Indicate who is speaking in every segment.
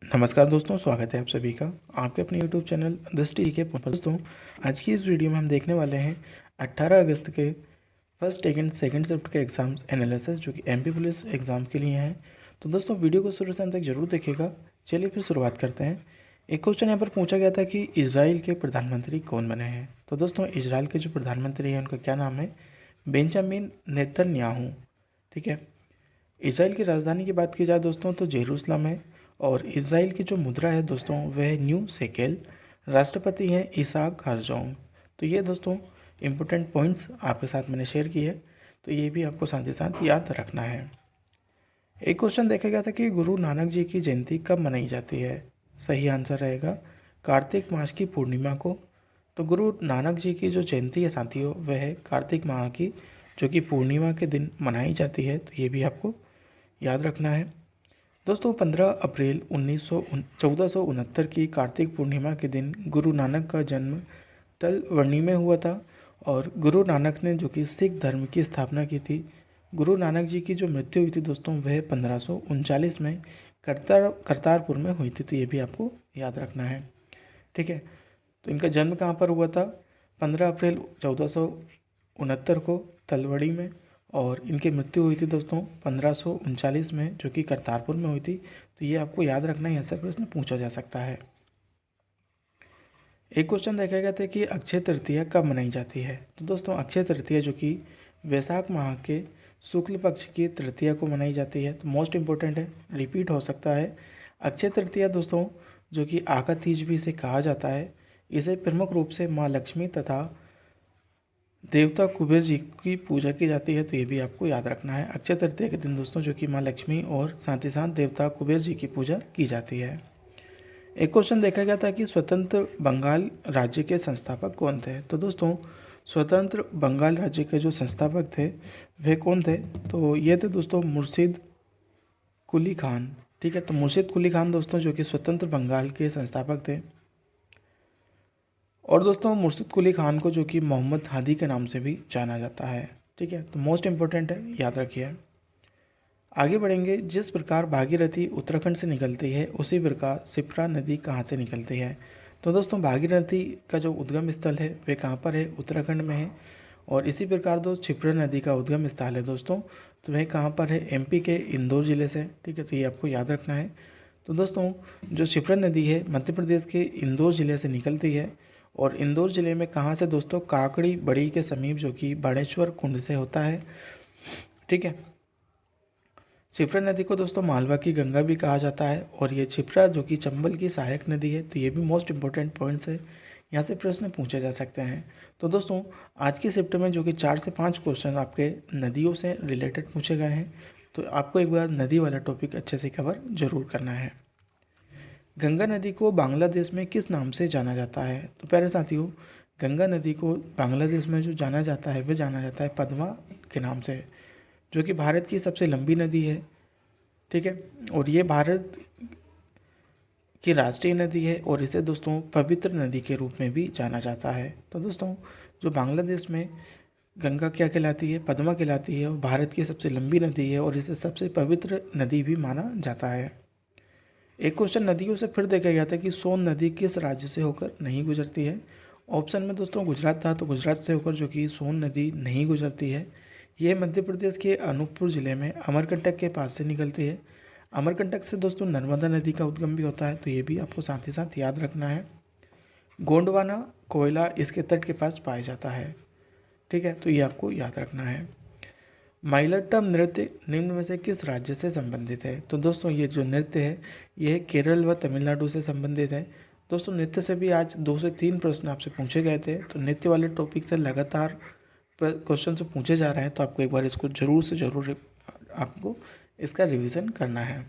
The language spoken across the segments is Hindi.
Speaker 1: नमस्कार दोस्तों, स्वागत है आप सभी का आपके अपने YouTube चैनल दृष्टि के पर। दोस्तों, आज की इस वीडियो में हम देखने वाले हैं 18 अगस्त के फर्स्ट सेकंड शिफ्ट के एग्ज़ाम्स एनालिसिस जो कि MP पुलिस एग्ज़ाम के लिए हैं। तो दोस्तों, वीडियो को शुरू से अंत तक जरूर देखिएगा। चलिए फिर शुरुआत करते हैं। एक क्वेश्चन यहाँ पर पूछा गया था कि इजराइल के प्रधानमंत्री कौन बने हैं। तो दोस्तों, इजराइल के जो प्रधानमंत्री हैं उनका क्या नाम है? Benjamin Netanyahu. ठीक है। इजराइल की राजधानी की बात की जाए दोस्तों तो जेरूसलम है, और इजराइल की जो मुद्रा है दोस्तों वह है न्यू शेकेल। राष्ट्रपति हैं इसाक हरजोग। तो ये दोस्तों इम्पोर्टेंट पॉइंट्स आपके साथ मैंने शेयर किए, तो ये भी आपको साथ ही साथ याद रखना है। एक क्वेश्चन देखा गया था कि गुरु नानक जी की जयंती कब मनाई जाती है। सही आंसर रहेगा कार्तिक मास की पूर्णिमा को। तो गुरु नानक जी की जो जयंती है साथियों वह है कार्तिक माह की, जो कि पूर्णिमा के दिन मनाई जाती है। तो ये भी आपको याद रखना है। दोस्तों, 15 अप्रैल 1469 की कार्तिक पूर्णिमा के दिन गुरु नानक का जन्म तलवणी में हुआ था, और गुरु नानक ने जो कि सिख धर्म की स्थापना की थी। गुरु नानक जी की जो मृत्यु हुई थी दोस्तों वह 1539 में करतारपुर में हुई थी। तो ये भी आपको याद रखना है। ठीक है। तो इनका जन्म कहाँ पर हुआ था? 15 अप्रैल 1469 को तलवड़ी में, और इनकी मृत्यु हुई थी दोस्तों 1539 में, जो कि करतारपुर में हुई थी। तो ये आपको याद रखना है, ऐसा प्रश्न पूछा जा सकता है। एक क्वेश्चन देखा गया था कि अक्षय तृतीया कब मनाई जाती है। तो दोस्तों, अक्षय तृतीया जो कि वैशाख माह के शुक्ल पक्ष की तृतीया को मनाई जाती है। तो मोस्ट इम्पोर्टेंट है, रिपीट हो सकता है। अक्षय तृतीया दोस्तों जो कि आका तीज भी इसे कहा जाता है, इसे प्रमुख रूप से माँ लक्ष्मी तथा देवता कुबेर जी की पूजा की जाती है। तो ये भी आपको याद रखना है। अक्षय तृतीया के दिन दोस्तों जो कि माँ लक्ष्मी और साथ ही साथ देवता कुबेर जी की पूजा की जाती है। एक क्वेश्चन देखा गया था कि स्वतंत्र बंगाल राज्य के संस्थापक कौन थे। तो दोस्तों, स्वतंत्र बंगाल राज्य के जो संस्थापक थे वे कौन थे? तो ये थे दोस्तों मुर्शिद कुली खान। ठीक है। तो मुर्शिद कुली खान दोस्तों जो कि स्वतंत्र बंगाल के संस्थापक थे। और दोस्तों, मुर्शिद कुली खान को जो कि मोहम्मद हादी के नाम से भी जाना जाता है। ठीक है। तो मोस्ट इम्पोर्टेंट है, याद रखिए। आगे बढ़ेंगे। जिस प्रकार भागीरथी उत्तराखंड से निकलती है उसी प्रकार शिप्रा नदी कहाँ से निकलती है। तो दोस्तों, भागीरथी का जो उद्गम स्थल है वे कहाँ पर है? उत्तराखंड में है। और इसी प्रकार दोस्त शिप्रा नदी का उद्गम स्थल है दोस्तों, तो वह कहाँ पर है? MP के इंदौर ज़िले से। ठीक है। तो ये आपको याद रखना है। तो दोस्तों, जो शिप्रा नदी है मध्य प्रदेश के इंदौर ज़िले से निकलती है, और इंदौर ज़िले में कहाँ से दोस्तों? काकड़ी बड़ी के समीप, जो कि बाणेश्वर कुंड से होता है। ठीक है। शिप्रा नदी को दोस्तों मालवा की गंगा भी कहा जाता है, और ये शिप्रा जो कि चंबल की सहायक नदी है। तो ये भी मोस्ट इंपॉर्टेंट पॉइंट्स है, यहाँ से प्रश्न पूछे जा सकते हैं। तो दोस्तों, आज की शिफ्ट में जो कि 4 से 5 क्वेश्चन आपके नदियों से रिलेटेड पूछे गए हैं, तो आपको एक बार नदी वाला टॉपिक अच्छे से कवर जरूर करना है। गंगा नदी को बांग्लादेश में किस नाम से जाना जाता है? तो प्यारे साथियों, गंगा नदी को बांग्लादेश में जो जाना जाता है वह जाना जाता है पद्मा के नाम से, जो कि भारत की सबसे लंबी नदी है। ठीक है। और ये भारत की राष्ट्रीय नदी है, और इसे दोस्तों पवित्र नदी के रूप में भी जाना जाता है। तो दोस्तों, जो बांग्लादेश में गंगा क्या कहलाती है? पद्मा कहलाती है, और भारत की सबसे लंबी नदी है, और इसे सबसे पवित्र नदी भी माना जाता है। एक क्वेश्चन नदियों से फिर देखा गया था कि सोन नदी किस राज्य से होकर नहीं गुजरती है। ऑप्शन में दोस्तों गुजरात था, तो गुजरात से होकर जो कि सोन नदी नहीं गुजरती है। यह मध्य प्रदेश के अनूपपुर ज़िले में अमरकंटक के पास से निकलती है। अमरकंटक से दोस्तों नर्मदा नदी का उद्गम भी होता है। तो ये भी आपको साथ ही साथ याद रखना है। गोंडवाना कोयला इसके तट के पास पाया जाता है। ठीक है। तो ये आपको याद रखना है। माइलट्टम नृत्य निम्न में से किस राज्य से संबंधित है? तो दोस्तों, ये जो नृत्य है यह केरल व तमिलनाडु से संबंधित है। दोस्तों, नृत्य से भी आज 2 से 3 प्रश्न आपसे पूछे गए थे, तो नृत्य वाले टॉपिक से लगातार क्वेश्चन से पूछे जा रहे हैं, तो आपको एक बार इसको जरूर से जरूर आपको इसका रिवीजन करना है।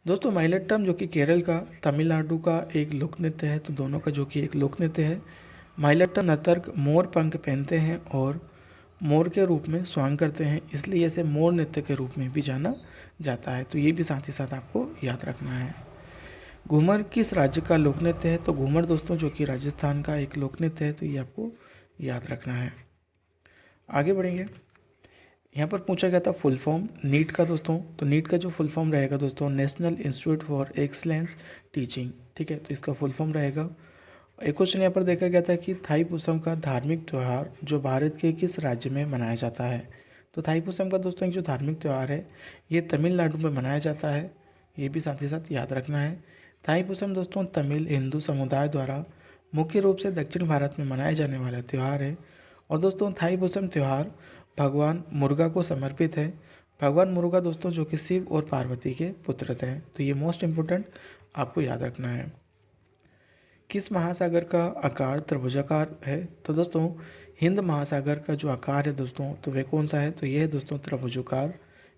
Speaker 1: दोस्तों, माइलट्टम जो कि केरल का तमिलनाडु का एक लोक नृत्य है, तो दोनों का जो कि एक लोक नृत्य है। माइलट्टम नर्तक मोर पंख पहनते हैं और मोर के रूप में स्वांग करते हैं, इसलिए इसे मोर नृत्य के रूप में भी जाना जाता है। तो ये भी साथ ही साथ आपको याद रखना है। घूमर किस राज्य का लोक नृत्य है? तो घूमर दोस्तों जो कि राजस्थान का एक लोक नृत्य है। तो ये आपको याद रखना है। आगे बढ़ेंगे। यहाँ पर पूछा गया था फुल फॉर्म नीट का दोस्तों, तो नीट का जो फुल फॉर्म रहेगा दोस्तों national institute for excellence teaching, ठीक है, तो इसका फुल फॉर्म रहेगा। एक क्वेश्चन यहाँ पर देखा गया था कि थाईपुसम का धार्मिक त्यौहार जो भारत के किस राज्य में मनाया जाता है। तो थाईपुसम का दोस्तों एक जो धार्मिक त्यौहार है ये तमिलनाडु में मनाया जाता है, ये भी साथ ही साथ याद रखना है। थाईपुसम दोस्तों तमिल हिंदू समुदाय द्वारा मुख्य रूप से दक्षिण भारत में मनाया जाने वाला त्यौहार है। और दोस्तों थाईपुसम त्यौहार भगवान मुर्गा को समर्पित है। भगवान मुर्गा दोस्तों जो कि शिव और पार्वती के पुत्र थे, तो ये मोस्ट इम्पोर्टेंट आपको याद रखना है। किस महासागर का आकार त्रिभुजाकार है। तो दोस्तों हिंद महासागर का जो आकार है दोस्तों तो वह कौन सा है, तो यह है दोस्तों त्रिभुजाकार,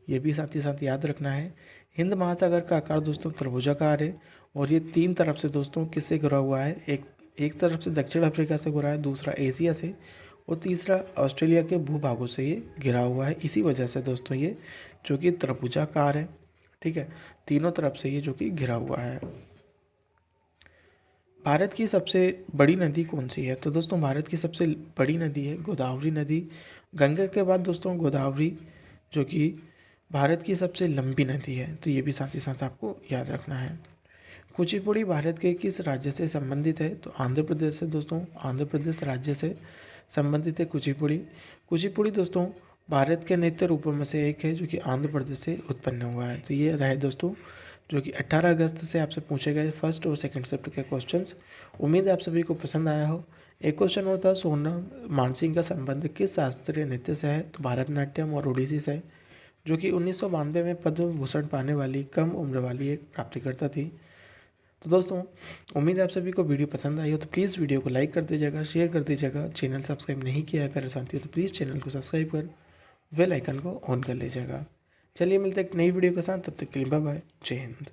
Speaker 1: ये भी साथ ही साथ याद रखना है। हिंद महासागर का आकार दोस्तों त्रिभुजाकार है और ये तीन तरफ से दोस्तों किससे घिरा हुआ है, एक तरफ से दक्षिण अफ्रीका से घिरा है, दूसरा एशिया से और तीसरा ऑस्ट्रेलिया के भूभागों से ये घिरा हुआ है। इसी वजह से दोस्तों ये जो कि त्रिभुजाकार है, ठीक है, तीनों तरफ से ये जो कि घिरा हुआ है। भारत की सबसे बड़ी नदी कौन सी है। तो दोस्तों भारत की सबसे बड़ी नदी है गोदावरी नदी। गंगा के बाद दोस्तों गोदावरी जो कि भारत की सबसे लंबी नदी है, तो ये भी साथ ही साथ आपको याद रखना है। कुचिपुड़ी भारत के किस राज्य से संबंधित है। तो आंध्र प्रदेश से दोस्तों, आंध्र प्रदेश राज्य से संबंधित है कुचिपुड़ी। कुचिपुड़ी दोस्तों भारत के नृत्य रूपों में से एक है जो कि आंध्र प्रदेश से उत्पन्न हुआ है। तो ये रहे दोस्तों जो कि 18 अगस्त से आपसे पूछे गए फर्स्ट और सेकंड शिफ्ट के क्वेश्चंस। उम्मीद है आप सभी को पसंद आया हो। एक क्वेश्चन होता है सोनम मानसिंह का संबंध किस शास्त्रीय नृत्य से है। तो भारतनाट्यम और ओडिसी से, जो कि 1992 में पद्म भूषण पाने वाली कम उम्र वाली एक प्राप्तिकर्ता थी। तो दोस्तों उम्मीद है आप सभी को वीडियो पसंद आई हो, तो प्लीज़ वीडियो को लाइक कर दीजिएगा, शेयर कर दीजिएगा। चैनल सब्सक्राइब नहीं किया है प्यारे साथी तो प्लीज़ चैनल को सब्सक्राइब कर बेल आइकन को ऑन कर लीजिएगा। चलिए मिलते हैं एक नई वीडियो के साथ, तब तक के लिए बाय बाय, जय हिंद।